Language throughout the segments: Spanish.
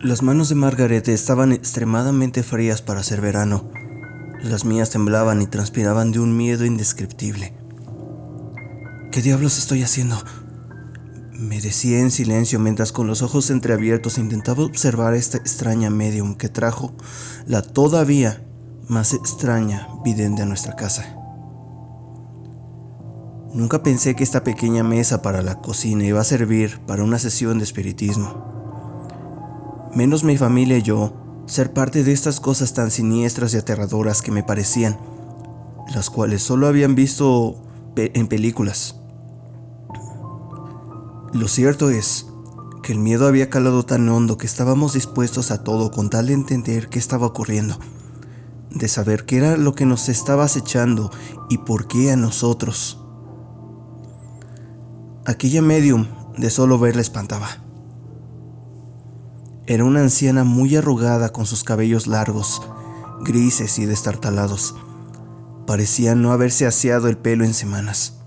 Las manos de Margaret estaban extremadamente frías para ser verano. Las mías temblaban y transpiraban de un miedo indescriptible. ¿Qué diablos estoy haciendo?, me decía en silencio mientras con los ojos entreabiertos intentaba observar a esta extraña medium que trajo la todavía más extraña vidente a nuestra casa. Nunca pensé que esta pequeña mesa para la cocina iba a servir para una sesión de espiritismo. Menos mi familia y yo ser parte de estas cosas tan siniestras y aterradoras que me parecían, las cuales solo habían visto en películas. Lo cierto es que el miedo había calado tan hondo que estábamos dispuestos a todo con tal de entender qué estaba ocurriendo, de saber qué era lo que nos estaba acechando y por qué a nosotros. Aquella medium, de solo verla, espantaba. Era una anciana muy arrugada con sus cabellos largos, grises y destartalados. Parecía no haberse aseado el pelo en semanas.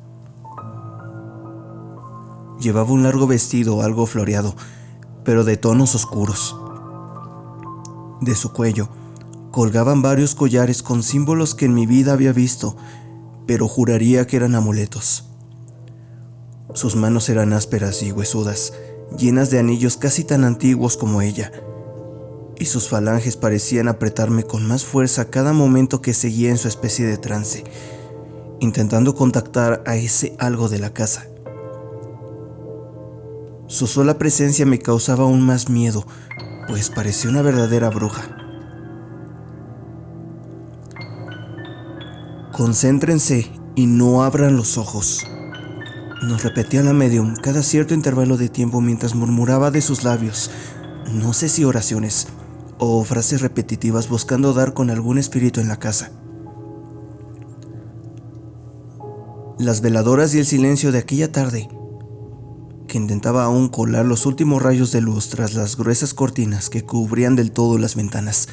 Llevaba un largo vestido algo floreado, pero de tonos oscuros. De su cuello colgaban varios collares con símbolos que en mi vida había visto, pero juraría que eran amuletos. Sus manos eran ásperas y huesudas, llenas de anillos casi tan antiguos como ella, y sus falanges parecían apretarme con más fuerza cada momento que seguía en su especie de trance, intentando contactar a ese algo de la casa. Su sola presencia me causaba aún más miedo, pues parecía una verdadera bruja. Concéntrense y no abran los ojos, nos repetía la medium cada cierto intervalo de tiempo mientras murmuraba de sus labios, no sé si oraciones o frases repetitivas buscando dar con algún espíritu en la casa. Las veladoras y el silencio de aquella tarde, que intentaba aún colar los últimos rayos de luz tras las gruesas cortinas que cubrían del todo las ventanas,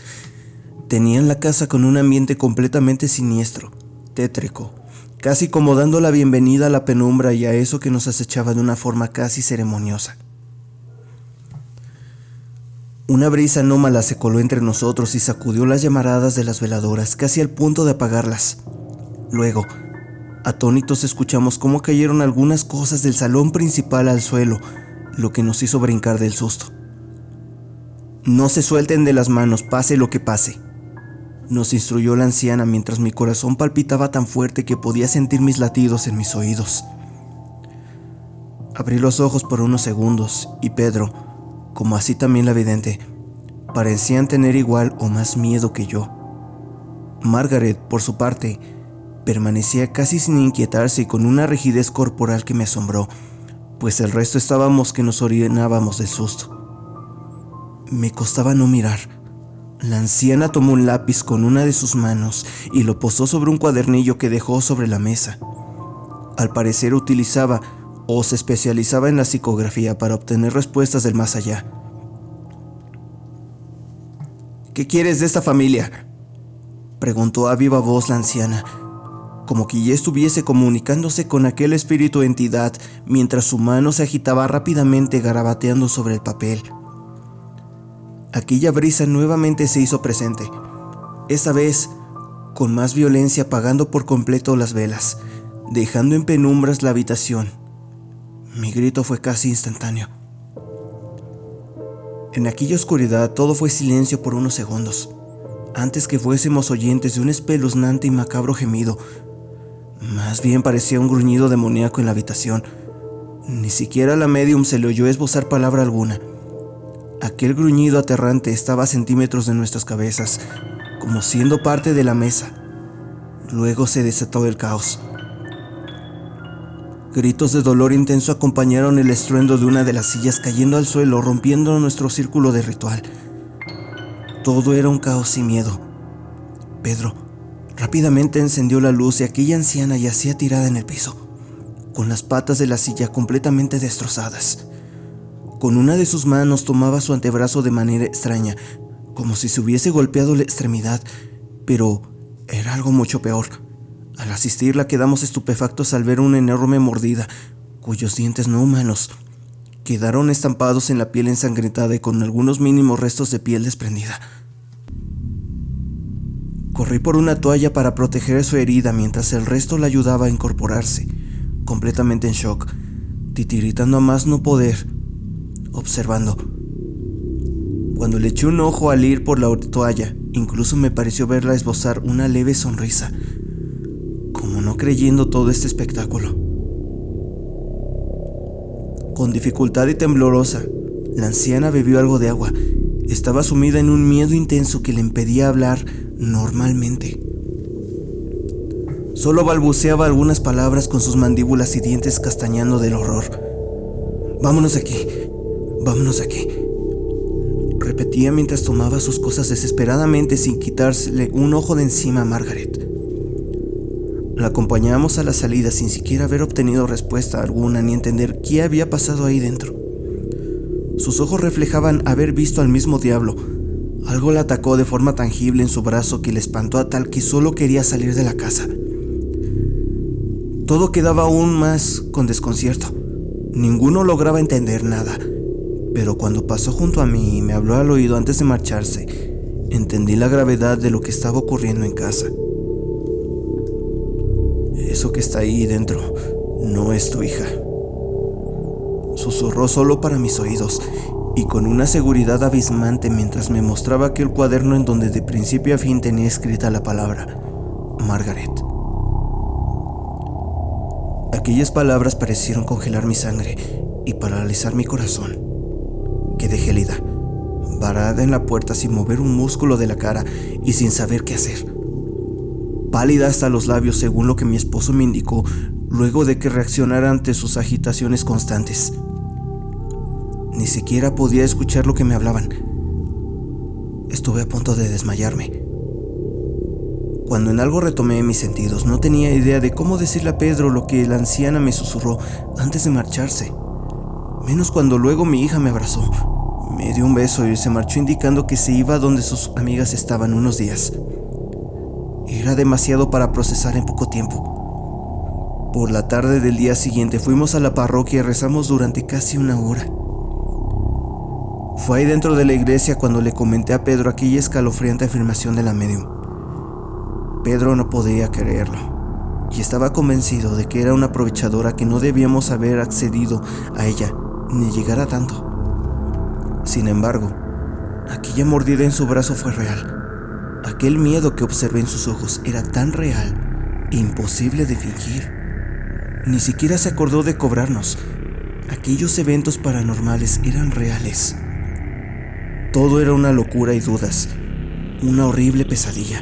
tenían la casa con un ambiente completamente siniestro, tétrico, casi como dando la bienvenida a la penumbra y a eso que nos acechaba de una forma casi ceremoniosa. Una brisa anómala se coló entre nosotros y sacudió las llamaradas de las veladoras casi al punto de apagarlas. Luego, atónitos, escuchamos cómo cayeron algunas cosas del salón principal al suelo, lo que nos hizo brincar del susto. No se suelten de las manos, pase lo que pase, nos instruyó la anciana mientras mi corazón palpitaba tan fuerte que podía sentir mis latidos en mis oídos. Abrí los ojos por unos segundos y Pedro, como así también la vidente, parecían tener igual o más miedo que yo. Margaret, por su parte, permanecía casi sin inquietarse y con una rigidez corporal que me asombró, pues el resto estábamos que nos orinábamos del susto. Me costaba no mirar. La anciana tomó un lápiz con una de sus manos y lo posó sobre un cuadernillo que dejó sobre la mesa. Al parecer utilizaba o se especializaba en la psicografía para obtener respuestas del más allá. ¿Qué quieres de esta familia?, preguntó a viva voz la anciana, como que ya estuviese comunicándose con aquel espíritu o entidad mientras su mano se agitaba rápidamente garabateando sobre el papel. Aquella brisa nuevamente se hizo presente, esta vez con más violencia, apagando por completo las velas, dejando en penumbras la habitación. Mi grito fue casi instantáneo. En aquella oscuridad todo fue silencio por unos segundos, antes que fuésemos oyentes de un espeluznante y macabro gemido. Más bien parecía un gruñido demoníaco en la habitación. Ni siquiera a la medium se le oyó esbozar palabra alguna. Aquel gruñido aterrante estaba a centímetros de nuestras cabezas, como siendo parte de la mesa. Luego se desató el caos. Gritos de dolor intenso acompañaron el estruendo de una de las sillas cayendo al suelo, rompiendo nuestro círculo de ritual. Todo era un caos y miedo. Pedro rápidamente encendió la luz y aquella anciana yacía tirada en el piso, con las patas de la silla completamente destrozadas. Con una de sus manos tomaba su antebrazo de manera extraña, como si se hubiese golpeado la extremidad, pero era algo mucho peor. Al asistirla quedamos estupefactos al ver una enorme mordida, cuyos dientes no humanos quedaron estampados en la piel ensangrentada y con algunos mínimos restos de piel desprendida. Corrí por una toalla para proteger su herida mientras el resto la ayudaba a incorporarse, completamente en shock, titiritando a más no poder, observando. Cuando le eché un ojo al ir por la toalla, incluso me pareció verla esbozar una leve sonrisa, como no creyendo todo este espectáculo. Con dificultad y temblorosa, la anciana bebió algo de agua. Estaba sumida en un miedo intenso que le impedía hablar normalmente. Solo balbuceaba algunas palabras con sus mandíbulas y dientes castañando del horror. «Vámonos de aquí, vámonos de aquí», repetía mientras tomaba sus cosas desesperadamente sin quitársele un ojo de encima a Margaret. La acompañamos a la salida sin siquiera haber obtenido respuesta alguna ni entender qué había pasado ahí dentro. Sus ojos reflejaban haber visto al mismo diablo. Algo la atacó de forma tangible en su brazo que le espantó a tal que solo quería salir de la casa. Todo quedaba aún más con desconcierto. Ninguno lograba entender nada, pero cuando pasó junto a mí y me habló al oído antes de marcharse, entendí la gravedad de lo que estaba ocurriendo en casa. «Eso que está ahí dentro no es tu hija», susurró solo para mis oídos y con una seguridad abismante mientras me mostraba aquel cuaderno en donde de principio a fin tenía escrita la palabra Margaret. Aquellas palabras parecieron congelar mi sangre y paralizar mi corazón. Quedé gélida, varada en la puerta sin mover un músculo de la cara y sin saber qué hacer. Pálida hasta los labios según lo que mi esposo me indicó luego de que reaccionara ante sus agitaciones constantes. Ni siquiera podía escuchar lo que me hablaban. Estuve a punto de desmayarme. Cuando en algo retomé mis sentidos, no tenía idea de cómo decirle a Pedro lo que la anciana me susurró antes de marcharse. Menos cuando luego mi hija me abrazó, me dio un beso y se marchó indicando que se iba donde sus amigas estaban unos días. Era demasiado para procesar en poco tiempo. Por la tarde del día siguiente fuimos a la parroquia y rezamos durante casi una hora. Fue ahí dentro de la iglesia cuando le comenté a Pedro aquella escalofriante afirmación de la médium. Pedro no podía creerlo y estaba convencido de que era una aprovechadora que no debíamos haber accedido a ella ni llegar a tanto. Sin embargo, aquella mordida en su brazo fue real. Aquel miedo que observé en sus ojos era tan real e imposible de fingir. Ni siquiera se acordó de cobrarnos. Aquellos eventos paranormales eran reales. Todo era una locura y dudas, una horrible pesadilla.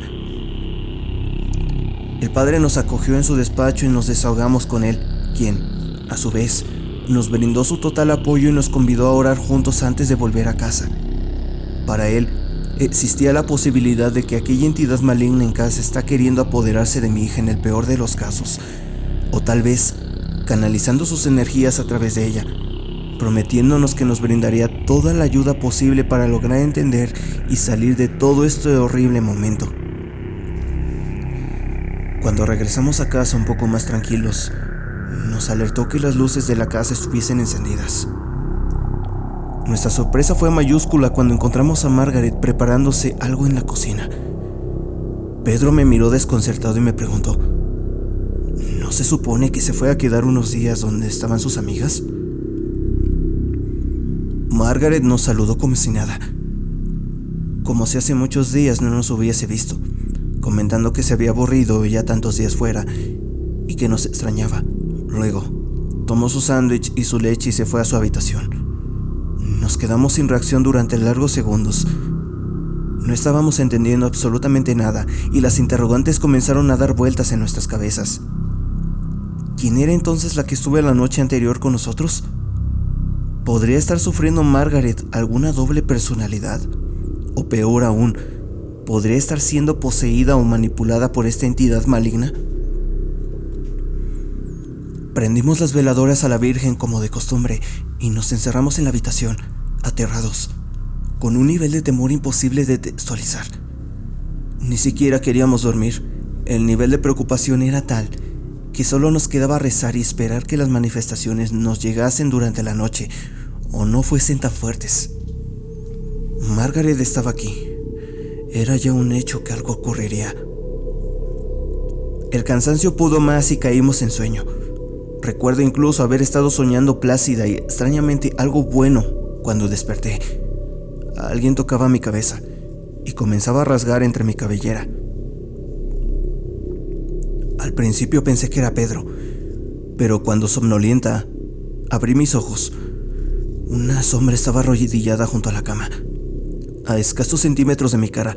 El padre nos acogió en su despacho y nos desahogamos con él, quien, a su vez, nos brindó su total apoyo y nos convidó a orar juntos antes de volver a casa. Para él, existía la posibilidad de que aquella entidad maligna en casa está queriendo apoderarse de mi hija en el peor de los casos, o tal vez canalizando sus energías a través de ella, prometiéndonos que nos brindaría toda la ayuda posible para lograr entender y salir de todo este horrible momento. Cuando regresamos a casa un poco más tranquilos, nos alertó que las luces de la casa estuviesen encendidas. Nuestra sorpresa fue mayúscula cuando encontramos a Margaret preparándose algo en la cocina. Pedro me miró desconcertado y me preguntó: ¿no se supone que se fue a quedar unos días donde estaban sus amigas? Margaret nos saludó como si nada, como si hace muchos días no nos hubiese visto, comentando que se había aburrido ya tantos días fuera y que nos extrañaba. Luego, tomó su sándwich y su leche y se fue a su habitación. Nos quedamos sin reacción durante largos segundos. No estábamos entendiendo absolutamente nada y las interrogantes comenzaron a dar vueltas en nuestras cabezas. ¿Quién era entonces la que estuvo la noche anterior con nosotros? ¿Podría estar sufriendo Margaret alguna doble personalidad? O peor aún, ¿podría estar siendo poseída o manipulada por esta entidad maligna? Prendimos las veladoras a la Virgen como de costumbre y nos encerramos en la habitación, aterrados, con un nivel de temor imposible de textualizar. Ni siquiera queríamos dormir. El nivel de preocupación era tal que solo nos quedaba rezar y esperar que las manifestaciones nos llegasen durante la noche o no fuesen tan fuertes. Margaret estaba aquí. Era ya un hecho que algo ocurriría. El cansancio pudo más y caímos en sueño. Recuerdo incluso haber estado soñando plácida y extrañamente algo bueno cuando desperté. Alguien tocaba mi cabeza y comenzaba a rasgar entre mi cabellera. Al principio pensé que era Pedro, pero cuando somnolienta abrí mis ojos. Una sombra estaba arrodillada junto a la cama. A escasos centímetros de mi cara,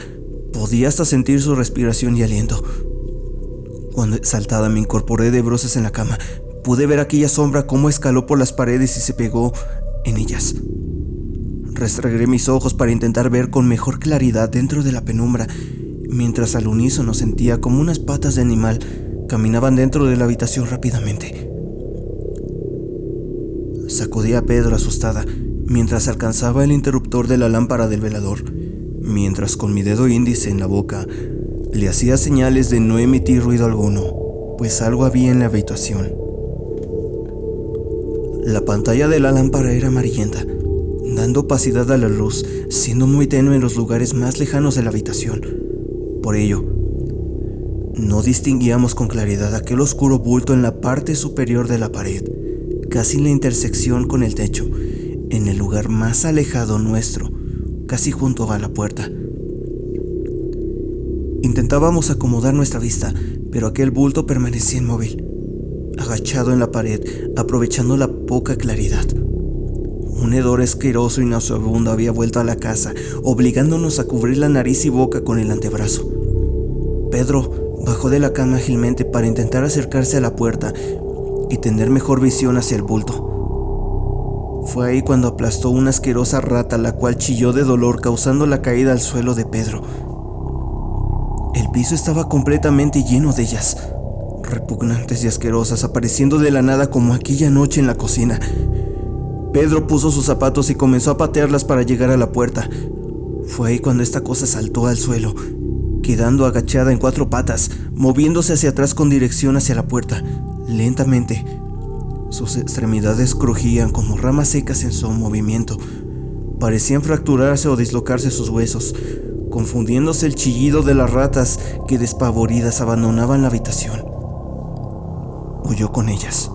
podía hasta sentir su respiración y aliento. Cuando exaltada me incorporé de bruces en la cama, pude ver aquella sombra cómo escaló por las paredes y se pegó en ellas. Restregué mis ojos para intentar ver con mejor claridad dentro de la penumbra, mientras al unísono sentía como unas patas de animal caminaban dentro de la habitación rápidamente. Sacudí a Pedro asustada mientras alcanzaba el interruptor de la lámpara del velador, mientras con mi dedo índice en la boca le hacía señales de no emitir ruido alguno, pues algo había en la habitación. La pantalla de la lámpara era amarillenta, dando opacidad a la luz, siendo muy tenue en los lugares más lejanos de la habitación. Por ello, no distinguíamos con claridad aquel oscuro bulto en la parte superior de la pared, casi en la intersección con el techo, en el lugar más alejado nuestro, casi junto a la puerta. Intentábamos acomodar nuestra vista, pero aquel bulto permanecía inmóvil, agachado en la pared, aprovechando la poca claridad. Un hedor asqueroso y nauseabundo había vuelto a la casa, obligándonos a cubrir la nariz y boca con el antebrazo. Pedro bajó de la cama ágilmente para intentar acercarse a la puerta y tener mejor visión hacia el bulto. Fue ahí cuando aplastó una asquerosa rata, la cual chilló de dolor, causando la caída al suelo de Pedro. El piso estaba completamente lleno de ellas, repugnantes y asquerosas, apareciendo de la nada como aquella noche en la cocina. Pedro puso sus zapatos y comenzó a patearlas para llegar a la puerta. Fue ahí cuando esta cosa saltó al suelo, quedando agachada en 4 patas, moviéndose hacia atrás con dirección hacia la puerta, lentamente. Sus extremidades crujían como ramas secas en su movimiento. Parecían fracturarse o dislocarse sus huesos, confundiéndose el chillido de las ratas que despavoridas abandonaban la habitación. Huyó con ellas.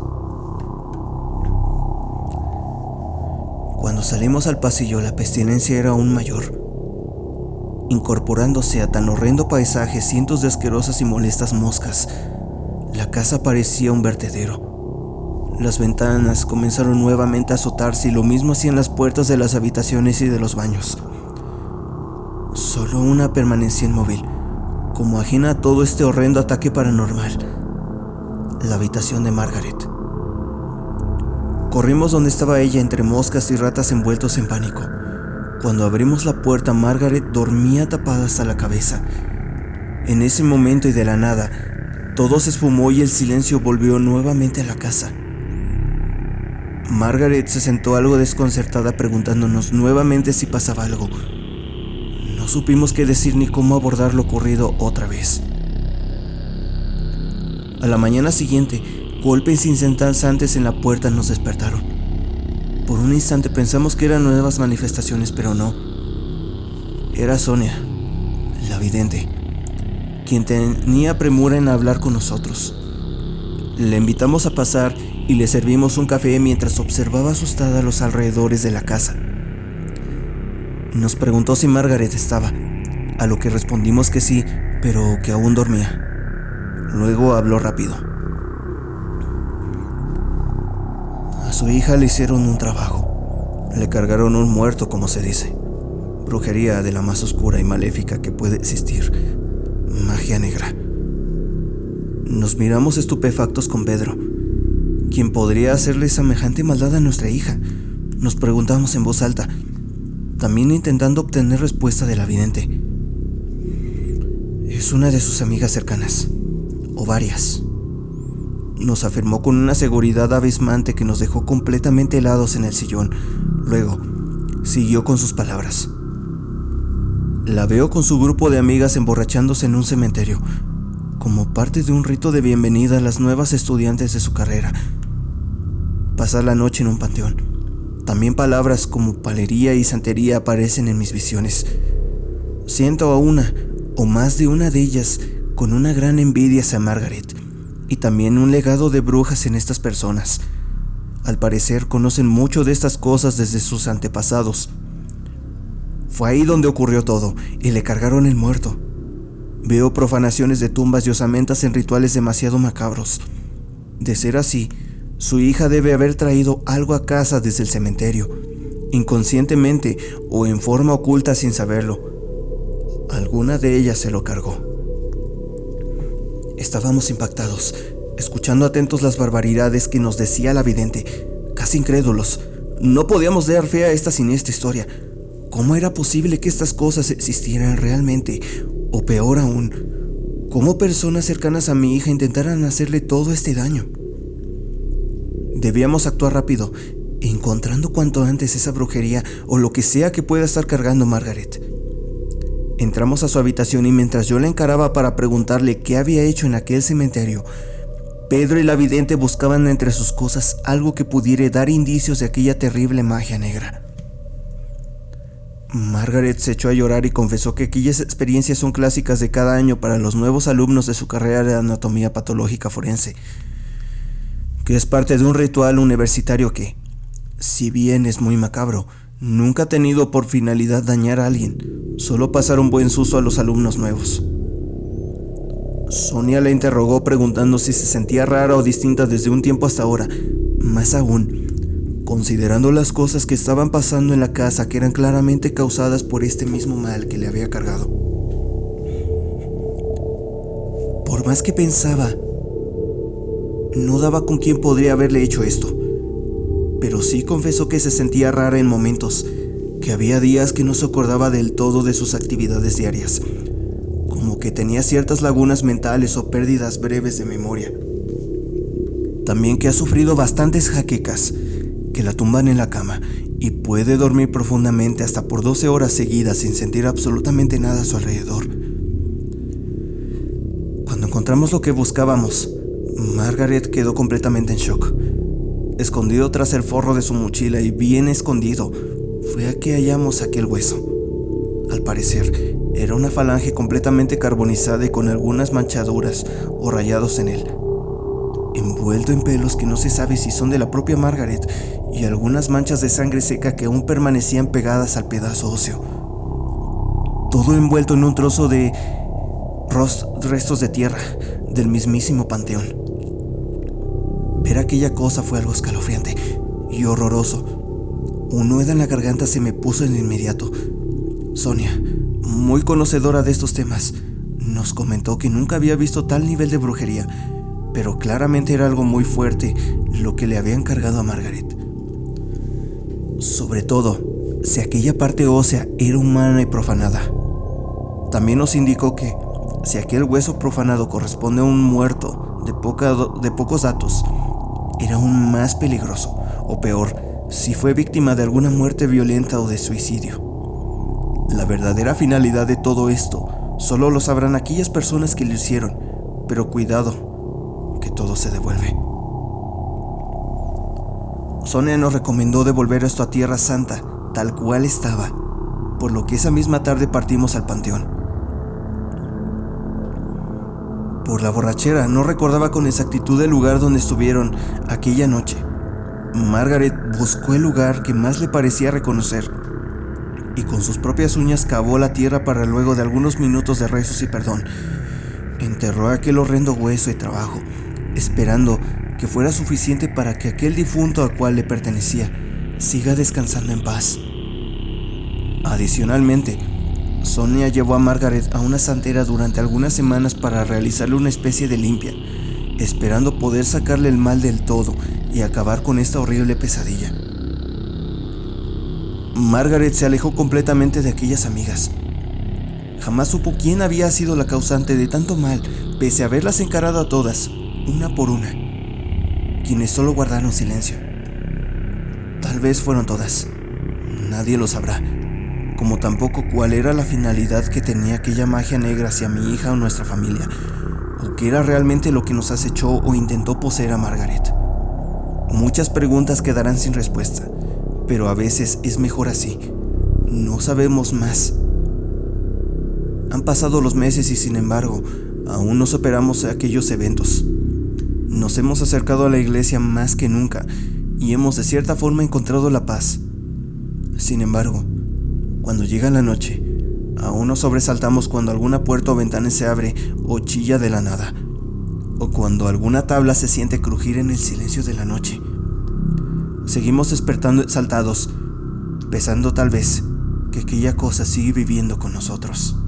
Cuando salimos al pasillo, la pestilencia era aún mayor. Incorporándose a tan horrendo paisaje cientos de asquerosas y molestas moscas, la casa parecía un vertedero. Las ventanas comenzaron nuevamente a azotarse y lo mismo hacían las puertas de las habitaciones y de los baños. Solo una permanecía inmóvil, como ajena a todo este horrendo ataque paranormal: la habitación de Margaret. Corrimos donde estaba ella entre moscas y ratas envueltos en pánico. Cuando abrimos la puerta, Margaret dormía tapada hasta la cabeza. En ese momento y de la nada, todo se esfumó y el silencio volvió nuevamente a la casa. Margaret se sentó algo desconcertada, preguntándonos nuevamente si pasaba algo. No supimos qué decir ni cómo abordar lo ocurrido otra vez. A la mañana siguiente, golpes incesantes en la puerta nos despertaron. Por un instante pensamos que eran nuevas manifestaciones, pero no. Era Sonia, la vidente, quien tenía premura en hablar con nosotros. Le invitamos a pasar y le servimos un café mientras observaba asustada los alrededores de la casa. Nos preguntó si Margaret estaba, a lo que respondimos que sí, pero que aún dormía. Luego habló rápido. A su hija le hicieron un trabajo. Le cargaron un muerto, como se dice. Brujería de la más oscura y maléfica que puede existir. Magia negra. Nos miramos estupefactos con Pedro. ¿Quién podría hacerle semejante maldad a nuestra hija? Nos preguntamos en voz alta, también intentando obtener respuesta de la vidente. Es una de sus amigas cercanas, o varias. Nos afirmó con una seguridad abismante que nos dejó completamente helados en el sillón. Luego, siguió con sus palabras. La veo con su grupo de amigas emborrachándose en un cementerio, como parte de un rito de bienvenida a las nuevas estudiantes de su carrera. Pasar la noche en un panteón. También palabras como palería y santería aparecen en mis visiones. Siento a una o más de una de ellas con una gran envidia hacia Margaret, y también un legado de brujas en estas personas. Al parecer conocen mucho de estas cosas desde sus antepasados. Fue ahí donde ocurrió todo, y le cargaron el muerto. Veo profanaciones de tumbas y osamentas en rituales demasiado macabros. De ser así, su hija debe haber traído algo a casa desde el cementerio, inconscientemente o en forma oculta sin saberlo. Alguna de ellas se lo cargó. Estábamos impactados, escuchando atentos las barbaridades que nos decía la vidente, casi incrédulos. No podíamos dar fe a esta siniestra historia. ¿Cómo era posible que estas cosas existieran realmente? O peor aún, ¿cómo personas cercanas a mi hija intentaran hacerle todo este daño? Debíamos actuar rápido, encontrando cuanto antes esa brujería o lo que sea que pueda estar cargando Margaret. Entramos a su habitación y mientras yo la encaraba para preguntarle qué había hecho en aquel cementerio, Pedro y la vidente buscaban entre sus cosas algo que pudiera dar indicios de aquella terrible magia negra. Margaret se echó a llorar y confesó que aquellas experiencias son clásicas de cada año para los nuevos alumnos de su carrera de anatomía patológica forense, que es parte de un ritual universitario que, si bien es muy macabro, nunca ha tenido por finalidad dañar a alguien, solo pasar un buen susto a los alumnos nuevos. Sonia la interrogó preguntando si se sentía rara o distinta desde un tiempo hasta ahora, más aún, considerando las cosas que estaban pasando en la casa que eran claramente causadas por este mismo mal que le había cargado. Por más que pensaba, no daba con quién podría haberle hecho esto, pero sí confesó que se sentía rara en momentos, que había días que no se acordaba del todo de sus actividades diarias, como que tenía ciertas lagunas mentales o pérdidas breves de memoria. También que ha sufrido bastantes jaquecas, que la tumban en la cama y puede dormir profundamente hasta por 12 horas seguidas sin sentir absolutamente nada a su alrededor. Cuando encontramos lo que buscábamos, Margaret quedó completamente en shock. Escondido tras el forro de su mochila y bien escondido, fue a que hallamos aquel hueso. Al parecer, era una falange completamente carbonizada y con algunas manchaduras o rayados en él, envuelto en pelos que no se sabe si son de la propia Margaret y algunas manchas de sangre seca que aún permanecían pegadas al pedazo óseo. Todo envuelto en un trozo de restos de tierra del mismísimo panteón. Ver aquella cosa fue algo escalofriante y horroroso. Un nudo en la garganta se me puso de inmediato. Sonia, muy conocedora de estos temas, nos comentó que nunca había visto tal nivel de brujería, pero claramente era algo muy fuerte lo que le habían cargado a Margaret. Sobre todo, si aquella parte ósea era humana y profanada. También nos indicó que, si aquel hueso profanado corresponde a un muerto de pocos datos, era aún más peligroso, o peor, si fue víctima de alguna muerte violenta o de suicidio. La verdadera finalidad de todo esto solo lo sabrán aquellas personas que lo hicieron, pero cuidado, que todo se devuelve. Sonia nos recomendó devolver esto a Tierra Santa, tal cual estaba, por lo que esa misma tarde partimos al panteón. Por la borrachera no recordaba con exactitud el lugar donde estuvieron aquella noche. Margaret buscó el lugar que más le parecía reconocer y con sus propias uñas cavó la tierra para luego de algunos minutos de rezos y perdón, enterró aquel horrendo hueso y trabajo, esperando que fuera suficiente para que aquel difunto al cual le pertenecía siga descansando en paz. Adicionalmente, Sonia llevó a Margaret a una santera durante algunas semanas para realizarle una especie de limpia, esperando poder sacarle el mal del todo y acabar con esta horrible pesadilla. Margaret se alejó completamente de aquellas amigas. Jamás supo quién había sido la causante de tanto mal, pese a haberlas encarado a todas, una por una, quienes solo guardaron silencio. Tal vez fueron todas, nadie lo sabrá, como tampoco cuál era la finalidad que tenía aquella magia negra hacia mi hija o nuestra familia, o qué era realmente lo que nos acechó o intentó poseer a Margaret. Muchas preguntas quedarán sin respuesta, pero a veces es mejor así. No sabemos más. Han pasado los meses y sin embargo, aún no superamos aquellos eventos. Nos hemos acercado a la iglesia más que nunca y hemos de cierta forma encontrado la paz. Sin embargo, cuando llega la noche, aún nos sobresaltamos cuando alguna puerta o ventana se abre o chilla de la nada, o cuando alguna tabla se siente crujir en el silencio de la noche. Seguimos despertando exaltados, pensando tal vez que aquella cosa sigue viviendo con nosotros.